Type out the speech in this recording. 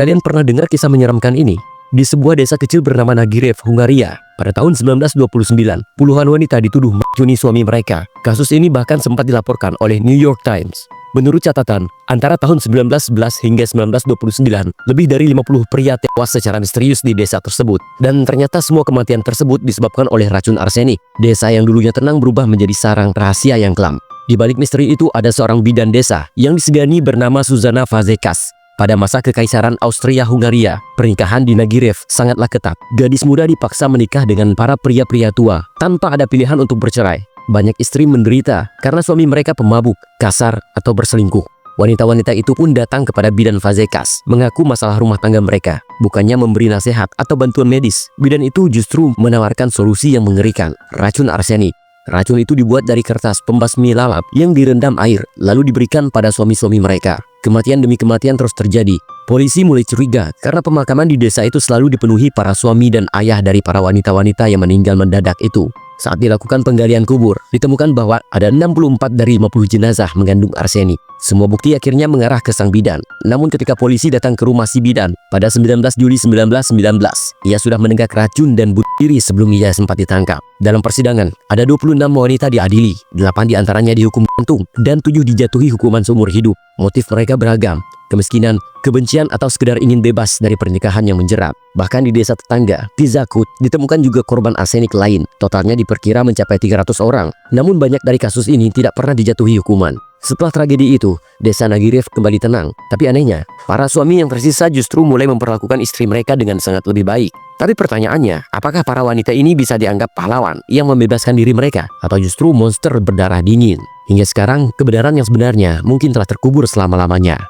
Kalian pernah dengar kisah menyeramkan ini? Di sebuah desa kecil bernama Nagirev, Hungaria, pada tahun 1929, puluhan wanita dituduh meracuni suami mereka. Kasus ini bahkan sempat dilaporkan oleh New York Times. Menurut catatan, antara tahun 1911 hingga 1929, lebih dari 50 pria tewas secara misterius di desa tersebut. Dan ternyata semua kematian tersebut disebabkan oleh racun arsenik. Desa yang dulunya tenang berubah menjadi sarang rahasia yang kelam. Di balik misteri itu ada seorang bidan desa yang disegani bernama Zuzana Fazekas. Pada masa Kekaisaran Austria-Hungaria, pernikahan di Nagirev sangatlah ketat. Gadis muda dipaksa menikah dengan para pria-pria tua tanpa ada pilihan untuk bercerai. Banyak istri menderita karena suami mereka pemabuk, kasar, atau berselingkuh. Wanita-wanita itu pun datang kepada bidan Fazekas, mengaku masalah rumah tangga mereka. Bukannya memberi nasihat atau bantuan medis, bidan itu justru menawarkan solusi yang mengerikan, racun arsenik. Racun itu dibuat dari kertas pembasmi lalap yang direndam air, lalu diberikan pada suami-suami mereka. Kematian demi kematian terus terjadi. Polisi mulai curiga karena pemakaman di desa itu selalu dipenuhi para suami dan ayah dari para wanita-wanita yang meninggal mendadak itu. Saat dilakukan penggalian kubur, ditemukan bahwa ada 64 dari 50 jenazah mengandung arsenik. Semua bukti akhirnya mengarah ke sang bidan. Namun ketika polisi datang ke rumah si bidan pada 19 Juli 1919, ia sudah menenggak racun dan bunuh diri sebelum ia sempat ditangkap. Dalam persidangan, ada 26 wanita diadili, 8 diantaranya dihukum gantung, dan 7 dijatuhi hukuman seumur hidup. Motif mereka beragam, kemiskinan, kebencian, atau sekedar ingin bebas dari pernikahan yang menjerat. Bahkan di desa tetangga, Tizakut, ditemukan juga korban arsenik lain. Totalnya diperkira mencapai 300 orang. Namun banyak dari kasus ini tidak pernah dijatuhi hukuman. Setelah tragedi itu, desa Nagirev kembali tenang. Tapi anehnya, para suami yang tersisa justru mulai memperlakukan istri mereka dengan sangat lebih baik. Tapi pertanyaannya, apakah para wanita ini bisa dianggap pahlawan yang membebaskan diri mereka? Atau justru monster berdarah dingin? Hingga sekarang, kebenaran yang sebenarnya mungkin telah terkubur selama-lamanya.